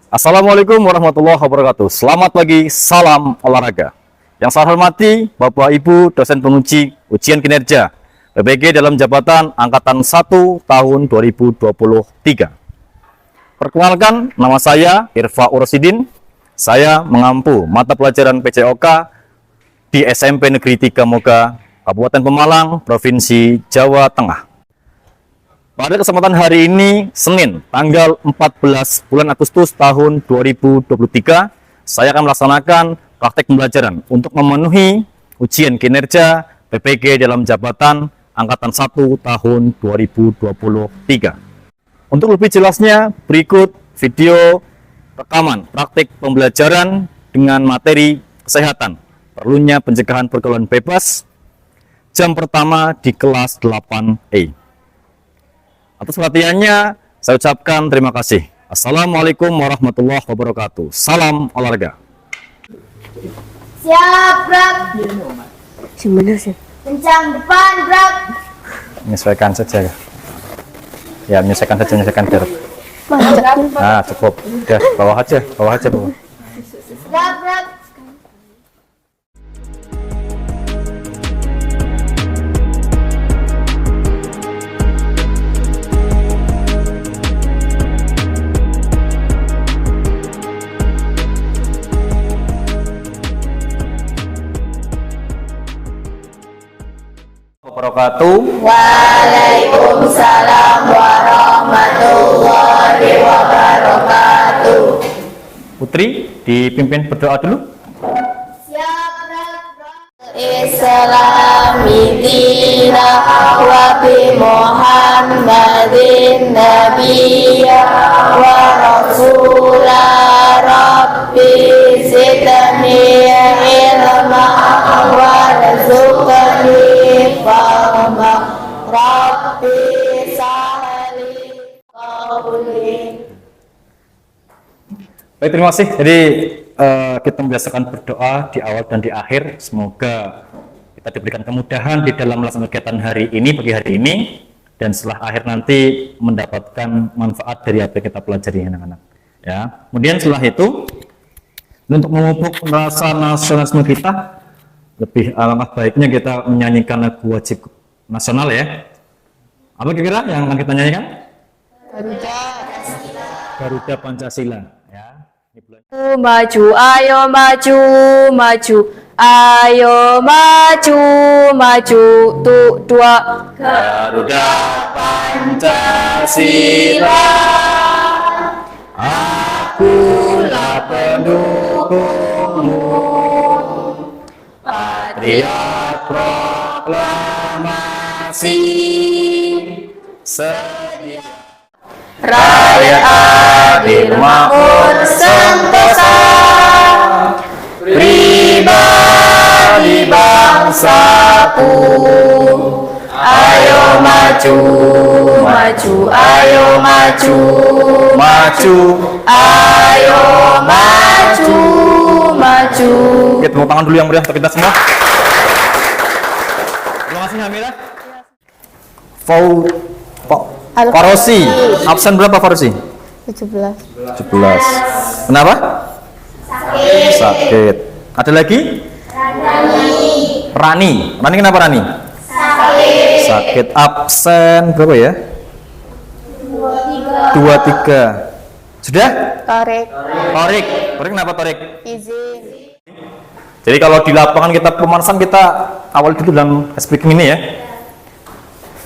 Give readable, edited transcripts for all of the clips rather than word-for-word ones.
Assalamualaikum warahmatullahi wabarakatuh. Selamat pagi, salam olahraga. Yang saya hormati Bapak Ibu dosen penguji ujian kinerja PPG dalam jabatan Angkatan 1 tahun 2023. Perkenalkan, nama saya Irfa Ursidin. Saya mengampu mata pelajaran PCOK di SMP Negeri 3 Moga, Kabupaten Pemalang, Provinsi Jawa Tengah. Pada kesempatan hari ini, Senin, tanggal 14 bulan Agustus tahun 2023, saya akan melaksanakan praktek pembelajaran untuk memenuhi ujian kinerja PPG dalam jabatan Angkatan 1 tahun 2023. Untuk lebih jelasnya, berikut video rekaman praktek pembelajaran dengan materi kesehatan, perlunya pencegahan pergaulan bebas, jam pertama di kelas 8E. Atas perhatiannya, saya ucapkan terima kasih. Assalamualaikum warahmatullahi wabarakatuh. Salam olahraga. Siap, Brak. Sebenarnya sih. Kencang depan, Brak. Menyesuaikan saja. Ya, menyesuaikan saja, menyesuaikan biar. Nah, cukup. Udah, bawah aja, bawah. Siap, Brak. Wabarakatuh. Waalaikumsalam warahmatullahi wabarakatuh. Putri, dipimpin berdoa dulu. Siap, Brak. Islami dina wa bi Muhammadin nabiyya wa rasula rabbi zidni ilma wa rizqani fahma rabbi sahli qawli. Baik, terima kasih. Jadi kita membiasakan berdoa di awal dan di akhir. Semoga kita diberikan kemudahan di dalam melaksanakan kegiatan hari ini, pagi hari ini, dan setelah akhir nanti mendapatkan manfaat dari apa yang kita pelajari, anak-anak. Ya. Kemudian setelah itu, untuk memupuk rasa nasionalisme kita, lebih alangkah baiknya kita menyanyikan lagu wajib nasional ya. Apa kira-kira yang akan kita nyanyikan? Garuda Pancasila. Ya. Maju, ayo maju, maju, ayo maju, maju, tuh dua. Garuda Pancasila, akulah pendukungmu, patriot proklamasi, sedia rakyat adil makmur sentosa, pribadi bangsaku. Ayo maju, maju, ayo maju, maju, ayo maju, maju. Oke, tepuk tangan dulu yang meriah untuk kita semua. Terima kasih Hamira. Farosi, absen berapa Farosi? 17. 17. Kenapa? Sakit. Ada lagi? Rani. Rani kenapa Rani? Sakit. Absen berapa ya? 23. Sudah? Tarik. Torik. Torik kenapa Torik? Izin. Jadi kalau di lapangan kita pemanasan, kita awal dulu dalam speaking ini ya.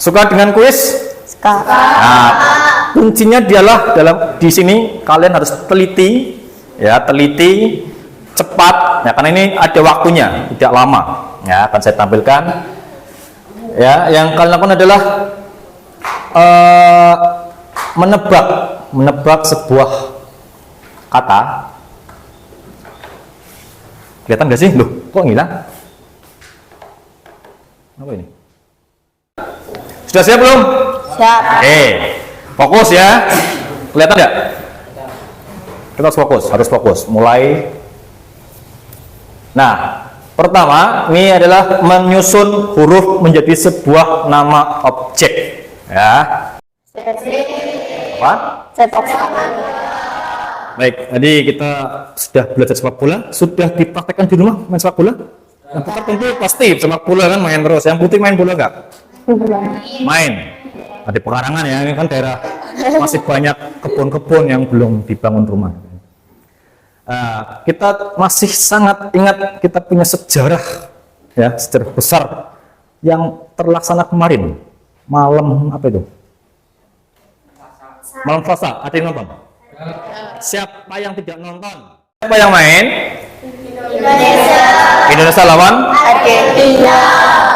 Suka dengan kuis? Nah, kuncinya dialah di sini kalian harus teliti, ya, teliti, cepat, ya, karena ini ada waktunya, tidak lama, ya, akan saya tampilkan. Ya, yang kalian lakukan adalah menebak sebuah kata Kelihatan nggak sih? Loh, kok ngilang? Apa ini? Sudah siap belum? Siap. Oke, fokus ya. Kelihatan nggak? Kita harus fokus. Mulai. Nah, pertama, ini adalah menyusun huruf menjadi sebuah nama objek. Ya. Apa? Sepak Baik, tadi kita sudah belajar sepak bola. Sudah dipraktekkan di rumah main sepak bola? Yang putar tentu pasti sepak bola kan main terus. Yang putih main bola nggak? Main. Ada pekarangan ya, ini kan daerah masih banyak kebun-kebun yang belum dibangun rumah. Kita masih sangat ingat kita punya sejarah, ya sejarah besar yang terlaksana kemarin malam apa itu? Malam Selasa. Ada yang nonton? Siapa yang tidak nonton? Siapa yang main? Indonesia lawan Argentina.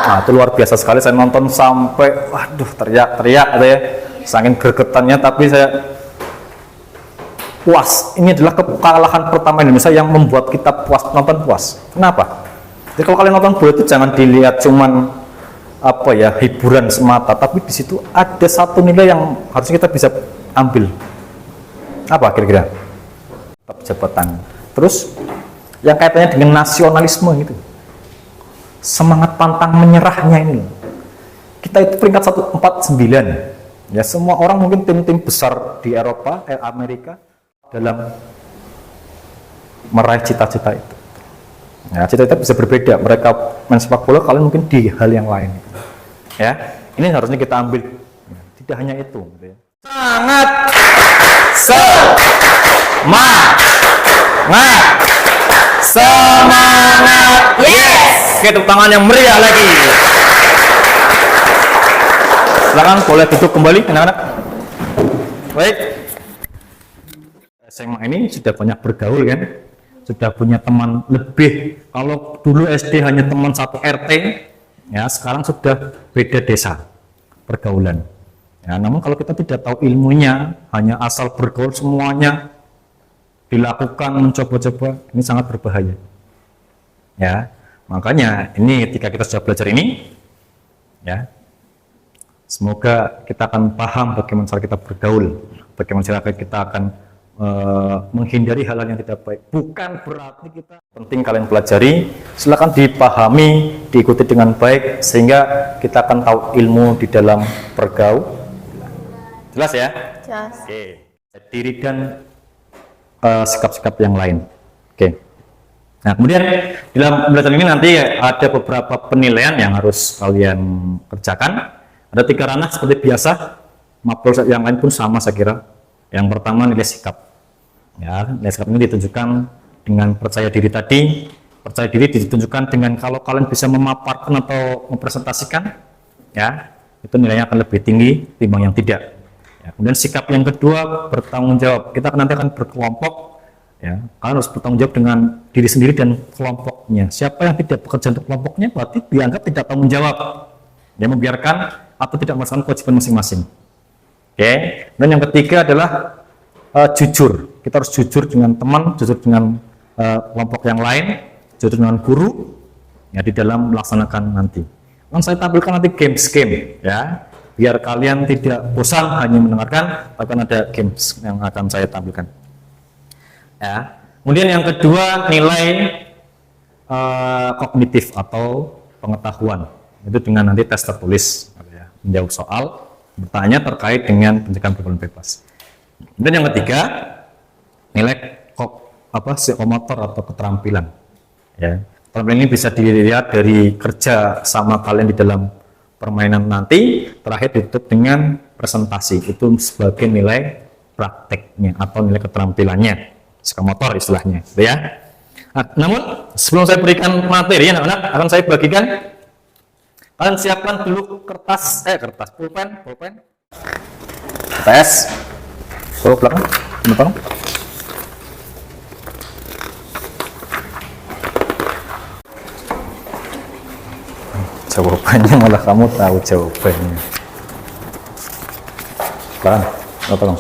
Nah, itu luar biasa sekali. Saya nonton sampai, waduh, teriak-teriak gitu ya. Saking gregetannya, tapi saya puas. Ini adalah kekalahan pertama Indonesia yang membuat kita puas, nonton puas. Kenapa? Jadi kalau kalian nonton bola itu jangan dilihat cuman apa ya, hiburan semata, tapi di situ ada satu nilai yang harus kita bisa ambil. Apa kira-kira? Tetap jabatan. Terus yang kaitannya dengan nasionalisme gitu. Semangat pantang menyerahnya ini. Kita itu peringkat 149. Ya, semua orang mungkin tim-tim besar di Eropa, Amerika dalam meraih cita-cita itu. Ya, cita-cita bisa berbeda. Mereka main sepak bola, kalian mungkin di hal yang lain. Ya, ini harusnya kita ambil. Tidak hanya itu. Gitu ya. Sangat semangat. Yes. Oke, tepuk tangan yang meriah lagi. Silakan boleh duduk kembali, anak-anak. Baik. SMA ini sudah banyak bergaul kan? Sudah punya teman lebih. Kalau dulu SD hanya teman satu RT, ya sekarang sudah beda desa pergaulan. Ya, namun kalau kita tidak tahu ilmunya, hanya asal bergaul semuanya dilakukan, mencoba-coba, ini sangat berbahaya. Ya, makanya ini ketika kita sudah belajar ini, ya, semoga kita akan paham bagaimana cara kita bergaul, bagaimana cara kita akan menghindari hal-hal yang tidak baik. Bukan berarti kita penting kalian pelajari, silakan dipahami, diikuti dengan baik, sehingga kita akan tahu ilmu di dalam bergaul. Jelas ya? Jelas. Oke. Diri dan sikap-sikap yang lain. Oke. Nah, kemudian dalam belajar ini nanti ada beberapa penilaian yang harus kalian kerjakan. Ada 3 ranah seperti biasa. Mapel yang lain pun sama saya kira. Yang pertama nilai sikap. Ya, nilai sikap ini ditunjukkan dengan percaya diri tadi. Percaya diri ditunjukkan dengan kalau kalian bisa memaparkan atau mempresentasikan, ya, itu nilainya akan lebih tinggi timbang yang tidak. Ya, kemudian sikap yang kedua, bertanggung jawab. Kita nanti akan berkelompok, ya. Kalian harus bertanggung jawab dengan diri sendiri dan kelompoknya. Siapa yang tidak bekerja untuk kelompoknya berarti dianggap tidak tanggung jawab. Dia membiarkan atau tidak melaksanakan kewajiban masing-masing. Oke. Dan yang ketiga adalah jujur. Kita harus jujur dengan teman, jujur dengan kelompok yang lain, jujur dengan guru, ya, di dalam melaksanakan nanti. Akan saya tampilkan nanti games, ya. Biar kalian tidak bosan hanya mendengarkan, akan ada games yang akan saya tampilkan. Ya. Kemudian yang kedua, nilai kognitif atau pengetahuan. Itu dengan nanti tes tertulis, ya. Menjawab soal, bertanya terkait dengan pencegahan pergaulan bebas. Dan yang ketiga, nilai psikomotor atau keterampilan. Ya. Keterampilan ini bisa dilihat dari kerja sama kalian di dalam permainan nanti, terakhir ditutup dengan presentasi. Itu sebagai nilai prakteknya atau nilai keterampilannya, psikomotor istilahnya, ya. Nah, namun sebelum saya berikan materi, anak-anak, akan saya bagikan. Kalian siapkan dulu pulpen. Tes. Belakang, belakang. Jawabannya malah kamu tahu jawabannya. Belakang, tolong.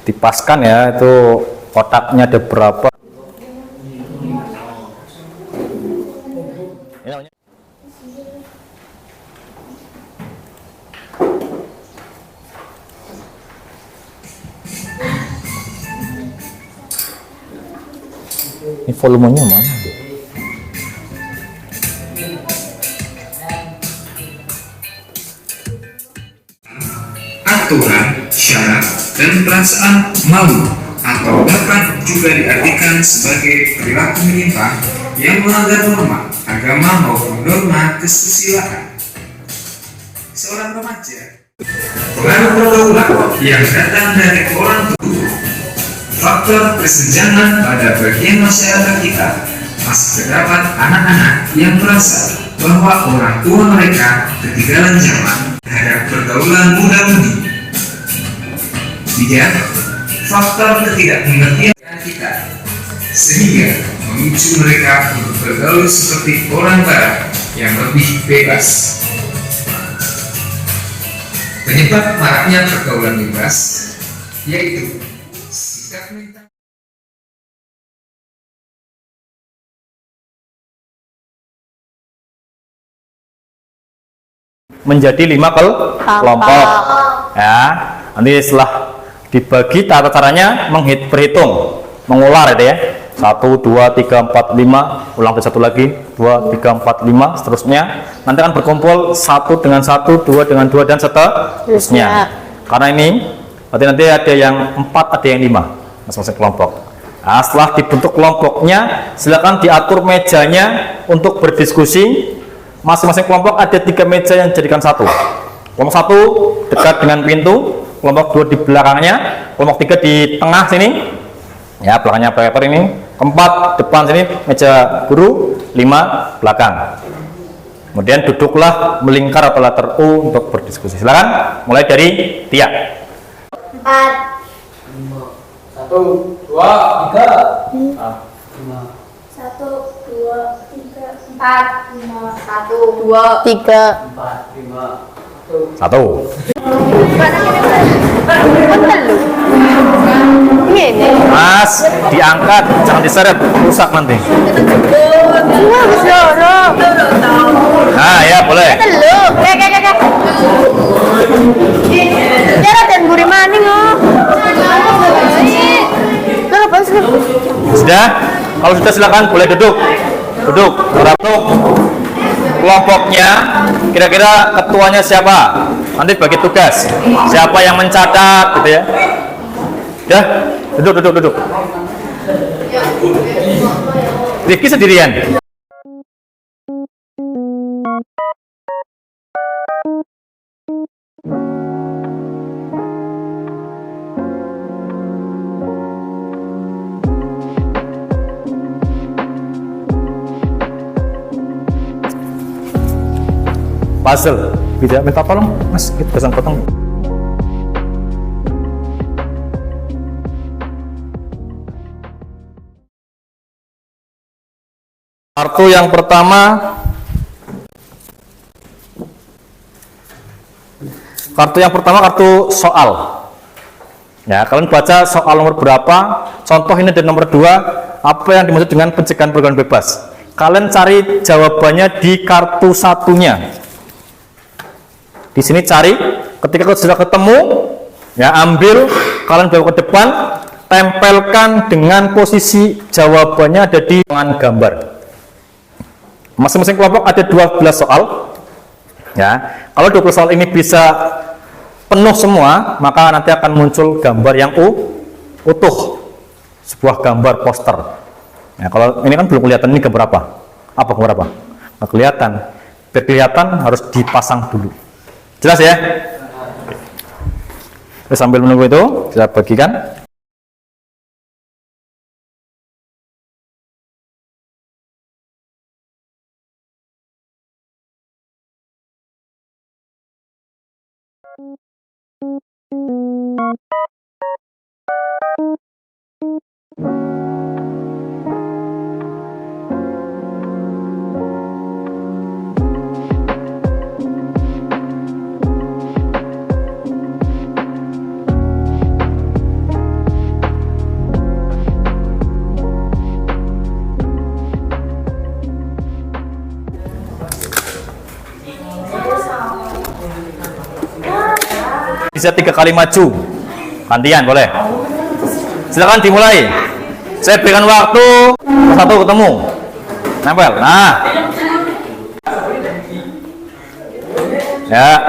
dipaskan ya, itu kotaknya ada berapa. Ini namanya. Ini volumenya mana? Aturan, syarat, dan perasaan malu atau dapat juga diartikan sebagai perilaku menyimpang yang melanggar norma agama maupun norma kesusilaan. Seorang remaja, pengaruh pergaulan yang datang dari orang tua, faktor kesenjangan pada bagian masyarakat kita, masih terdapat anak-anak yang merasa bahwa orang tua mereka ketinggalan zaman terhadap pergaulan muda-mudi. Tiga, faktor ketidakmengertian kita sehingga memicu mereka untuk bergaul seperti orang barat yang lebih bebas. Penyebab maraknya pergaulan bebas yaitu sikap mental Menjadi 5 kelompok ya. Nanti setelah dibagi, tata caranya berhitung, mengular itu ya, 1, 2, 3, 4, 5, ulang ke satu lagi, 2, 3, 4, 5, seterusnya. Nanti akan berkumpul 1 dengan 1, 2 dengan 2, dan seterusnya. Karena ini nanti ada yang 4, ada yang 5 masing-masing kelompok. Nah, setelah dibentuk kelompoknya, silakan diatur mejanya untuk berdiskusi. Masing-masing kelompok ada 3 meja yang dijadikan satu. Kelompok 1 dekat dengan pintu, kelompok 2 di belakangnya, kelompok 3 di tengah sini ya, belakangnya proyektor ini, keempat depan sini meja guru, 5 belakang. Kemudian duduklah melingkar atau letter U untuk berdiskusi. Silakan mulai dari Tia. 4, 1, 2, 3. 1, 2, 3, 4, 5, 1, 2, 3. 4, 5. 1. Ini. Mas, diangkat, jangan diseret, rusak nanti. Wah, wis loro. Nah, ya boleh. Telu. Kek. Cara dan buri maning oh. Lah apa sih? Sudah? Kalau sudah silakan boleh duduk. Duduk. Untuk kelompoknya, kira-kira ketuanya siapa? Nanti bagi tugas. Siapa yang mencatat gitu ya. Ya, duduk. Rifki sendirian. Puzzle, bisa minta tolong Mas, kita pasang potong. Kartu yang pertama, kartu soal. Ya, kalian baca soal nomor berapa? Contoh ini ada nomor 2. Apa yang dimaksud dengan pencegahan pergaulan bebas? Kalian cari jawabannya di kartu satunya. Di sini cari, ketika kalian sudah ketemu, ya ambil, kalian bawa ke depan, tempelkan dengan posisi jawabannya ada di ruangan gambar. Masing-masing kelompok ada 12 soal. Ya, kalau 12 soal ini bisa penuh semua, maka nanti akan muncul gambar yang utuh, sebuah gambar poster. Ya, kalau ini kan belum kelihatan, ini gambar apa? Apa gambar apa? Nggak kelihatan. Biar kelihatan harus dipasang dulu. Jelas ya? Sambil menunggu itu, kita bagikan. bisa 3 kali maju. Gantian boleh. Silakan dimulai. Saya berikan waktu 1 ketemu. Nempel. Nah. Ya.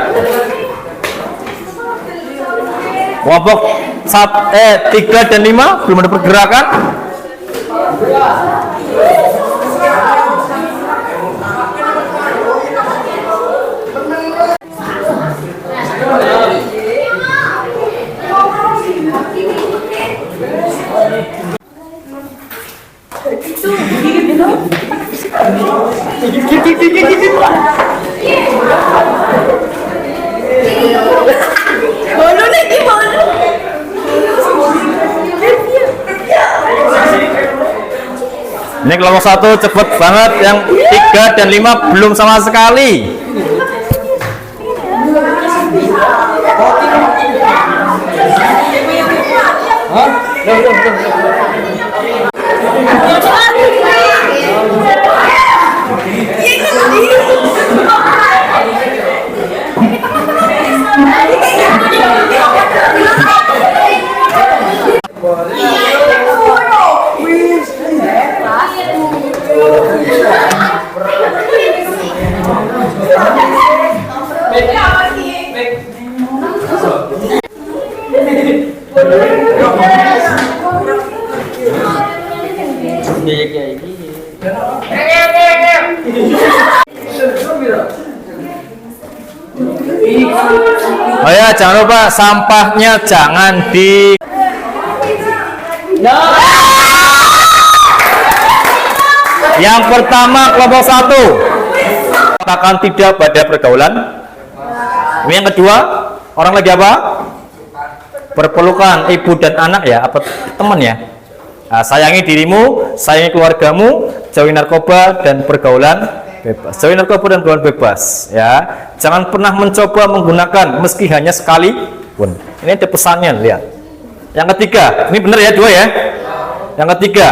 Kelompok 3 dan 5 belum ada pergerakan. Ini kelompok 1 cepet banget, yang 3 dan 5 belum sama sekali. Oh ya, jangan lupa sampahnya jangan di. Yang pertama kelompok 1 katakan tidak pada pergaulan. Yang kedua, orang lagi apa? Berpelukan, ibu dan anak ya, apa teman ya. Nah, sayangi dirimu, sayangi keluargamu, jauhi narkoba dan pergaulan bebas. Jauhi narkoba dan pergaulan bebas ya. Jangan pernah mencoba menggunakan meski hanya sekali pun. Ini ada pesannya, lihat. Yang ketiga, ini benar ya, 2 ya. Yang ketiga,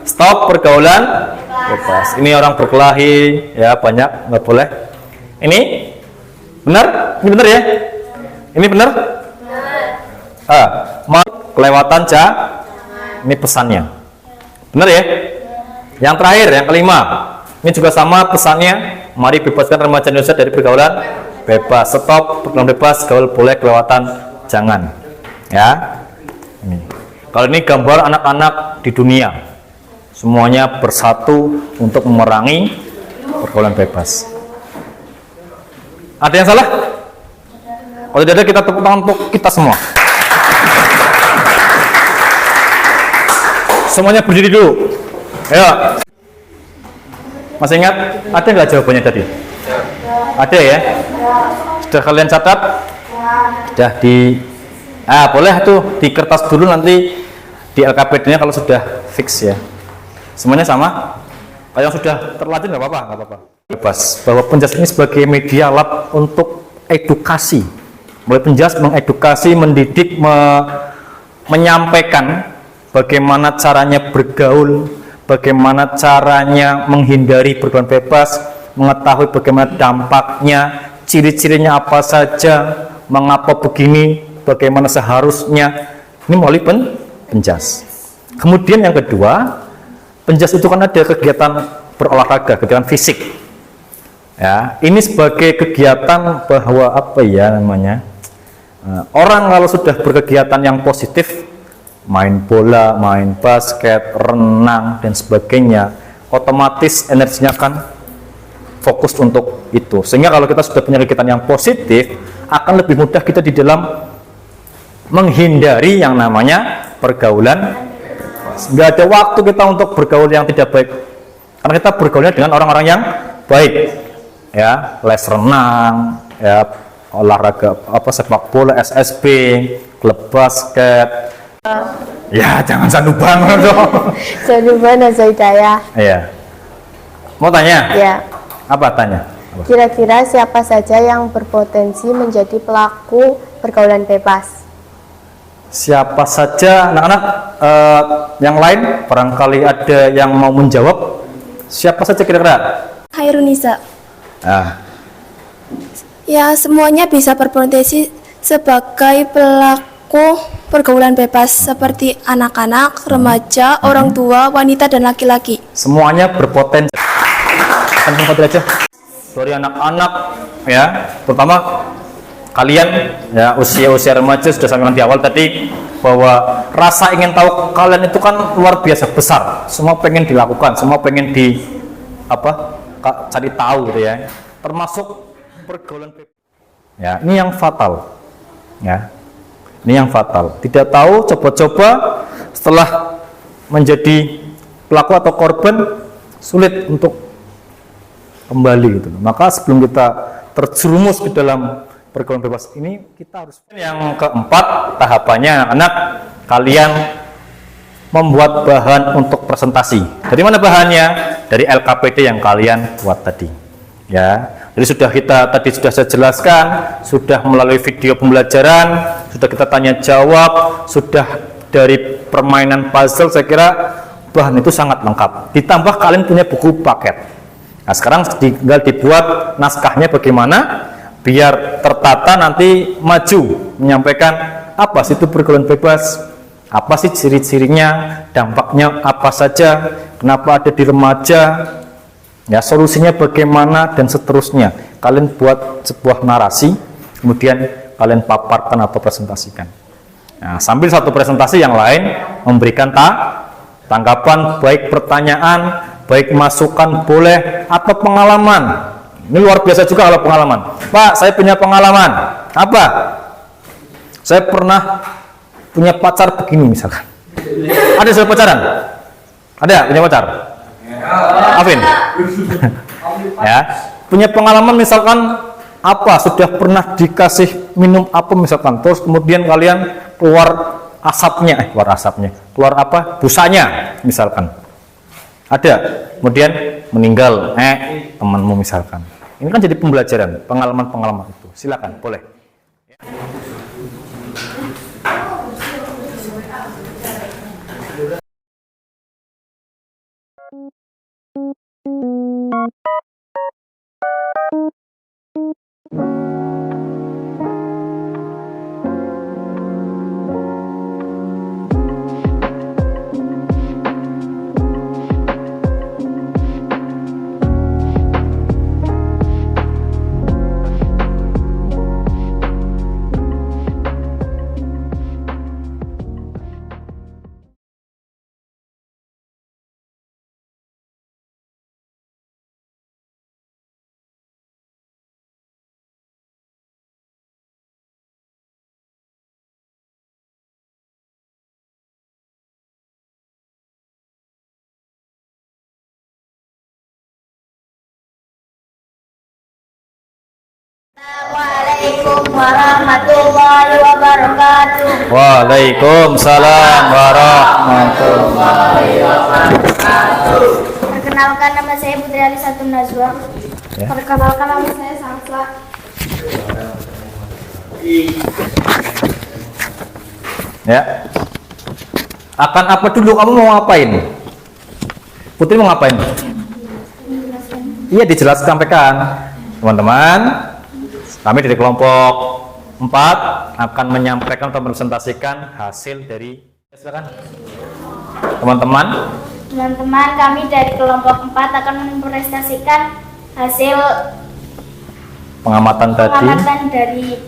stop pergaulan bebas. Ini orang berkelahi ya, banyak, nggak boleh. Ini benar? Ini benar ya? Ini benar? Kelewatan ini pesannya. Benar ya? Yang terakhir, yang kelima. Ini juga sama pesannya. Mari bebaskan remaja Indonesia dari pergaulan bebas. Stop pergaulan bebas, gaul boleh, kelewatan jangan. Ya. Ini. Kalau ini gambar anak-anak di dunia. Semuanya bersatu untuk memerangi pergaulan bebas. Ada yang salah? Kalau tidak ada, kita tepuk tangan untuk kita semua. Semuanya berdiri dulu. Ayo. Masih ingat? Ada nggak jawabannya tadi? Ada ya? Sudah kalian catat? Sudah di. Boleh tuh di kertas dulu, nanti di LKPD-nya kalau sudah fix ya. Semuanya sama? Kalau yang sudah terlatih nggak apa-apa, nggak apa-apa. Bebas bahwa penjas ini sebagai media alat untuk edukasi. Mulai penjas mengedukasi, mendidik, menyampaikan bagaimana caranya bergaul, bagaimana caranya menghindari pergaulan bebas, mengetahui bagaimana dampaknya, ciri-cirinya apa saja, mengapa begini, bagaimana seharusnya. Ini melalui penjas. Kemudian yang kedua, penjas itu kan ada kegiatan berolahraga, kegiatan fisik. Ya, ini sebagai kegiatan bahwa apa ya namanya? Orang kalau sudah berkegiatan yang positif, main bola, main basket, renang dan sebagainya, otomatis energinya akan fokus untuk itu. Sehingga kalau kita sudah punya kegiatan yang positif, akan lebih mudah kita di dalam menghindari yang namanya pergaulan. Nggak ada waktu kita untuk bergaul yang tidak baik, karena kita bergaulnya dengan orang-orang yang baik. Ya, les renang, ya, olahraga sepak bola, SSB, klub basket. Ya, jangan sanduban dong. Sanduban saya. Iya. Mau tanya? Ya. Apa tanya? Apa? Kira-kira siapa saja yang berpotensi menjadi pelaku pergaulan bebas? Siapa saja, anak-anak yang lain barangkali ada yang mau menjawab. Siapa saja kira-kira? Hairunisa. Ah, Ya, semuanya bisa berpotensi sebagai pelaku pergaulan bebas seperti anak-anak, remaja, orang tua, wanita, dan laki-laki. Semuanya berpotensi. Langsung satu aja. Dari anak-anak ya, terutama kalian ya usia-usia remaja sudah sampaikan di awal tadi bahwa rasa ingin tahu kalian itu kan luar biasa besar. Semua pengen dilakukan, semua pengen cari tahu gitu ya. Termasuk pergaulan bebas. Ya, ini yang fatal. Ya. Ini yang fatal. Tidak tahu, coba-coba setelah menjadi pelaku atau korban sulit untuk kembali gitu. Maka sebelum kita terjerumus ke dalam pergaulan bebas ini, kita harus. Yang keempat tahapannya, anak kalian membuat bahan untuk presentasi. Dari mana bahannya? Dari LKPD yang kalian buat tadi. Ya. Jadi sudah saya jelaskan, sudah melalui video pembelajaran, sudah kita tanya jawab, sudah dari permainan puzzle, saya kira bahan itu sangat lengkap. Ditambah kalian punya buku paket. Nah, sekarang tinggal dibuat naskahnya bagaimana biar tertata nanti maju menyampaikan apa sih itu pergaulan bebas, apa sih ciri-cirinya, dampaknya apa saja, kenapa ada di remaja. Ya, solusinya bagaimana dan seterusnya. Kalian buat sebuah narasi, kemudian kalian paparkan atau presentasikan. Nah, sambil satu presentasi yang lain memberikan tanggapan, baik pertanyaan, baik masukan boleh atau pengalaman. Ini luar biasa juga kalau pengalaman. Pak, saya punya pengalaman. Apa? Saya pernah punya pacar begini misalkan. Ada sudah pacaran? Ada punya pacar? Afin, ya, punya pengalaman misalkan apa, sudah pernah dikasih minum apa misalkan, terus kemudian kalian keluar keluar apa, busanya misalkan, ada, kemudian meninggal, temanmu misalkan. Ini kan jadi pembelajaran, pengalaman-pengalaman itu. Silakan, boleh. Assalamualaikum warahmatullahi wabarakatuh. Waalaikumsalam warahmatullahi wabarakatuh. Perkenalkan, nama saya Putri Alisatun Najwa. Ya. Perkenalkan, nama saya Salsa. Ya. Akan apa dulu, kamu mau ngapain? Putri mau ngapain? Iya, dijelaskan, sampaikan. Teman-teman, kami dari kelompok 4 akan menyampaikan atau presentasikan hasil dari, silakan. Teman-teman, kami dari kelompok 4 akan mempresentasikan hasil pengamatan dari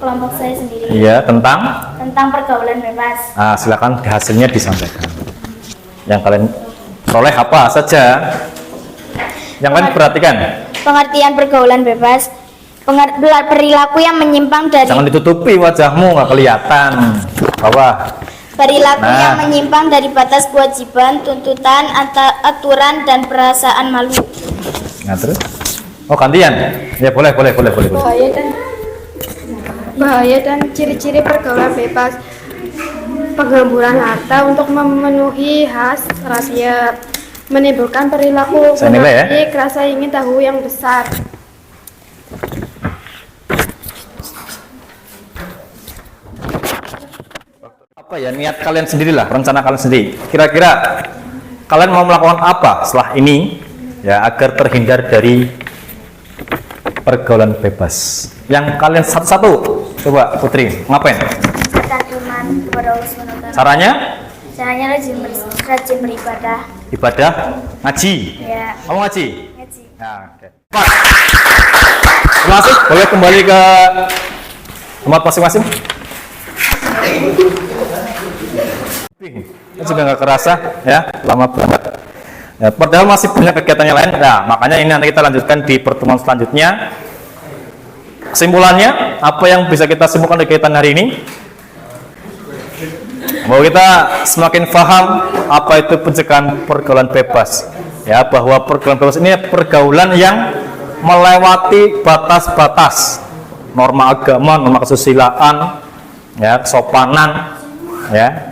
kelompok saya sendiri. Iya, tentang pergaulan bebas. Nah, silakan hasilnya disampaikan. Yang kalian peroleh apa saja? Yang kalian perhatikan. Pengertian pergaulan bebas, perilaku yang menyimpang dari Jangan ditutupi wajahmu, nggak kelihatan. Bawah. perilaku yang menyimpang dari batas kewajiban, tuntutan, aturan, dan perasaan malu. Nah, terus? Oh, gantian? Ya, boleh. Bahaya dan ciri-ciri pergaulan bebas. Penggemburan harta untuk memenuhi rahasia, menimbulkan perilaku fanatik, rasa ingin tahu yang besar. Apa ya, niat kalian sendirilah, rencana kalian sendiri. Kira-kira kalian mau melakukan apa setelah ini ya, agar terhindar dari pergaulan bebas? Yang kalian satu-satu Coba Putri, ngapain? Bertantuman kepada Allah SWT. Caranya? Caranya rajin beribadah. Ibadah, ngaji. Ya, Kamu ngaji? ngaji. Nah, oke. Pak, masuk, boleh kembali ke tempat masing-masing. Ini juga nggak kerasa, ya, lama banget. Ya, padahal masih banyak kegiatan yang lain. Nah, makanya ini nanti kita lanjutkan di pertemuan selanjutnya. Kesimpulannya, apa yang bisa kita simpulkan dari kegiatan hari ini? Bahwa kita semakin paham apa itu pencegahan pergaulan bebas. Ya, bahwa pergaulan bebas ini pergaulan yang melewati batas-batas norma agama, norma kesusilaan, ya, kesopanan, ya.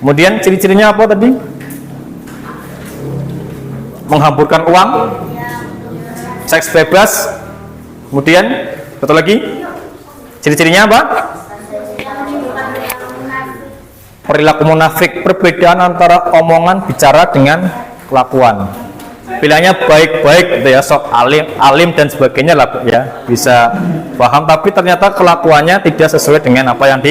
Kemudian ciri-cirinya apa tadi? Menghamburkan uang, seks bebas, kemudian satu lagi ciri-cirinya apa? Perilaku munafik, perbedaan antara omongan bicara dengan kelakuan. Pilihannya baik-baik gitu ya, sok alim dan sebagainya lah ya, bisa paham tapi ternyata kelakuannya tidak sesuai dengan apa yang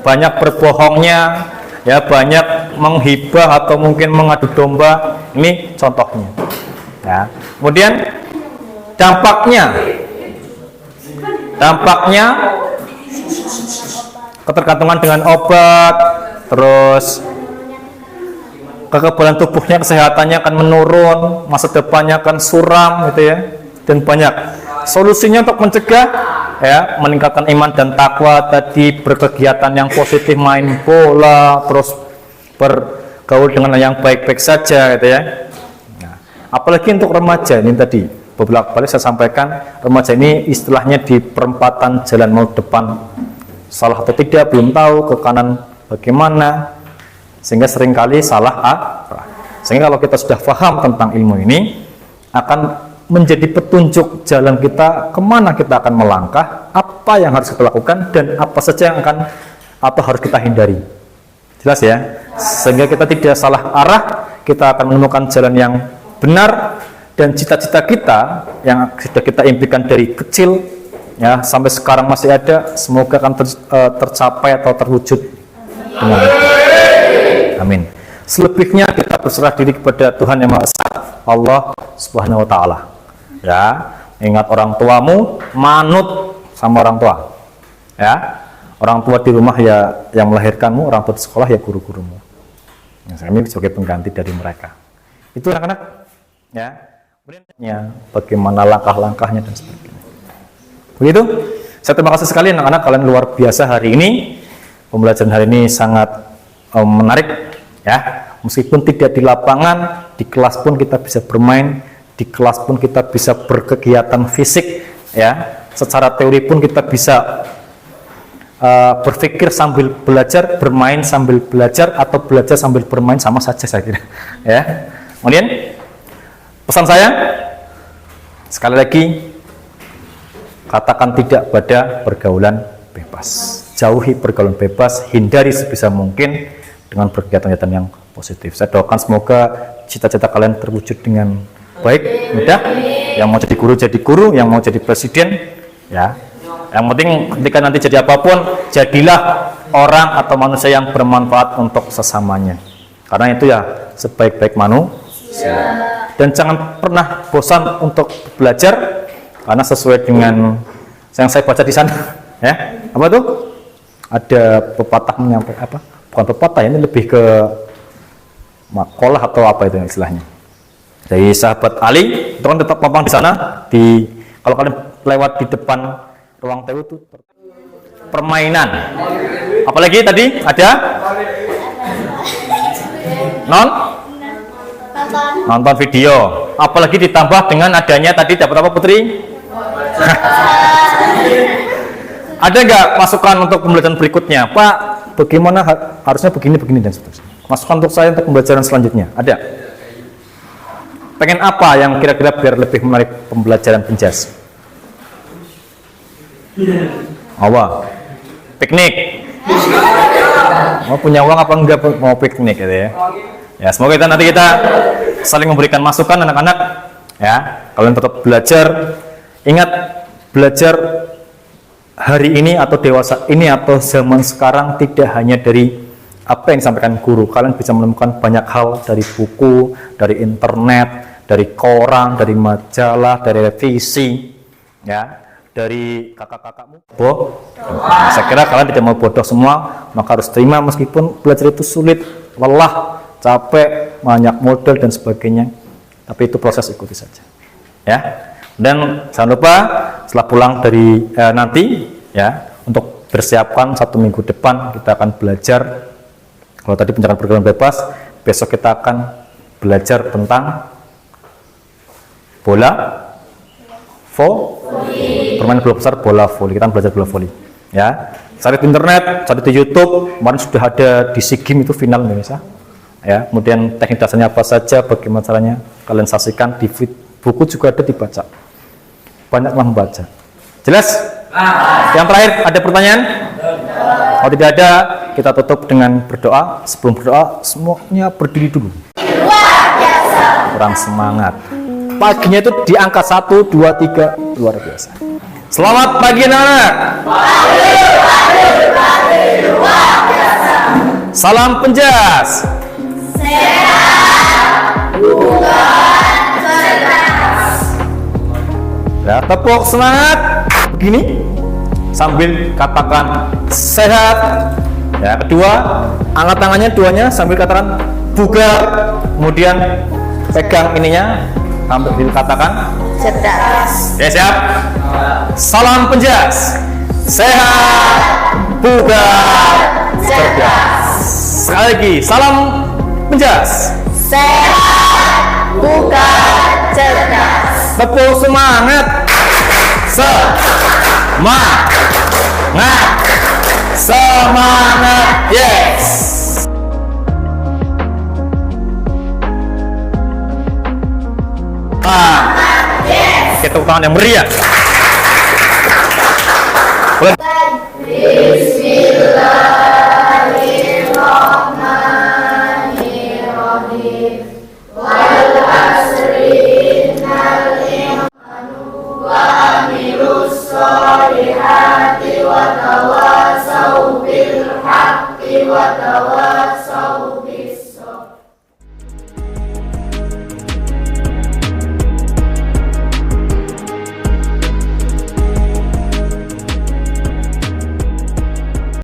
banyak berbohongnya, ya, banyak menghibah atau mungkin mengadu domba. Ini contohnya. Ya. Kemudian dampaknya ketergantungan dengan obat, terus kekebalan tubuhnya, kesehatannya akan menurun, masa depannya akan suram gitu ya, dan banyak. Solusinya untuk mencegah, ya, meningkatkan iman dan takwa tadi, berkegiatan yang positif, main bola, terus bergaul dengan yang baik-baik saja gitu ya. Nah, apalagi untuk remaja ini tadi beberapa kali saya sampaikan, remaja ini istilahnya di perempatan jalan mau depan, salah atau tidak belum tahu, ke kanan bagaimana, sehingga seringkali salah arah. Sehingga kalau kita sudah paham tentang ilmu ini, akan menjadi petunjuk jalan kita kemana kita akan melangkah, apa yang harus kita lakukan, dan apa saja yang akan atau harus kita hindari. Jelas ya? Sehingga kita tidak salah arah, kita akan menemukan jalan yang benar, dan cita-cita kita yang sudah kita impikan dari kecil, ya, sampai sekarang masih ada, semoga akan tercapai atau terwujud dengan amin. Selebihnya kita berserah diri kepada Tuhan Yang Maha Esa, Allah Subhanahu wa Ta'ala. Ya, ingat orang tuamu, manut sama orang tua. Ya, orang tua di rumah ya yang melahirkanmu, orang tua di sekolah ya guru-gurumu. Nah, kami sebagai pengganti dari mereka. Itu anak-anak, ya. Kemudian bagaimana langkah-langkahnya dan sebagainya. Begitu. Saya terima kasih sekali anak-anak, kalian luar biasa hari ini. Pembelajaran hari ini sangat menarik, ya. Meskipun tidak di lapangan, di kelas pun kita bisa bermain, di kelas pun kita bisa berkegiatan fisik, ya. Secara teori pun kita bisa berpikir sambil belajar, bermain sambil belajar, atau belajar sambil bermain, sama saja saya kira, ya. Kemudian pesan saya sekali lagi, katakan tidak pada pergaulan bebas. Jauhi pergaulan bebas, hindari sebisa mungkin dengan berkegiatan-kegiatan yang positif. Saya doakan semoga cita-cita kalian terwujud dengan baik, mudah. Yang mau jadi guru, yang mau jadi presiden, ya. Yang penting ketika nanti jadi apapun, jadilah orang atau manusia yang bermanfaat untuk sesamanya. Karena itu ya sebaik-baik manusia. Dan jangan pernah bosan untuk belajar, karena sesuai dengan yang saya baca di sana, ya. Apa tuh? Ada pepatah menyampaikan apa? Bukan pepatah, ini lebih ke makalah atau apa itu istilahnya. Dari sahabat Ali, itu kan tetap pampang di sana. Kalau kalian lewat di depan ruang TU itu permainan. Apalagi tadi ada nonton video. Apalagi ditambah dengan adanya tadi dapat apa Putri? Ada nggak masukan untuk pembelajaran berikutnya, Pak? Bagaimana harusnya begini dan seterusnya. Masukan untuk saya untuk pembelajaran selanjutnya ada? Pengen apa yang kira-kira biar lebih menarik pembelajaran penjas? Apa? Piknik. Mau punya uang apa enggak mau piknik gitu ya? Ya, semoga nanti kita saling memberikan masukan anak-anak, ya. Kalian tetap belajar. Ingat, belajar hari ini atau dewasa ini atau zaman sekarang tidak hanya dari apa yang disampaikan guru. Kalian bisa menemukan banyak hal dari buku, dari internet, dari koran, dari majalah, dari revisi, ya, dari kakak-kakakmu. Saya kira kalian tidak mau bodoh semua, maka harus terima meskipun belajar itu sulit, lelah, capek, banyak modal dan sebagainya. Tapi itu proses, ikuti saja. Ya. Dan jangan lupa setelah pulang dari nanti, ya, untuk bersiapkan 1 minggu depan kita akan belajar. Kalau tadi pencerahan pergaulan bebas, besok kita akan belajar tentang bola voli. Permainan bola besar, bola voli. Kita akan belajar bola voli. Ya, cari di internet, cari di YouTube. Kemarin sudah ada di SEA Games itu final Indonesia. Ya, kemudian teknik dasarnya apa saja, bagaimana caranya, kalian saksikan di buku juga ada dibaca. Banyaklah membaca. Jelas? Yang terakhir, ada pertanyaan? Kalau tidak ada, kita tutup dengan berdoa. Sebelum berdoa, semuanya berdiri dulu. Kurang semangat. Paginya itu di angka 1, 2, 3, luar biasa. Selamat pagi anak-anak. Salam penjas. Ya, tepuk semangat begini sambil katakan sehat. Ya, kedua, angkat tangannya duanya sambil katakan bugar. Kemudian pegang ininya sambil dikatakan cerdas. Ya, siap. Salam penjas. Sehat, bugar, cerdas. Sekali lagi, salam penjas. Sehat, bugar, cerdas. Tepuk semangat. Semangat, yes. Kita tepuk tangan yang meriah. Boleh. Bismillahirrahmanirrahim. Wal asri innal insana amilus solihati wa tawasau bil haqqi wa tawasau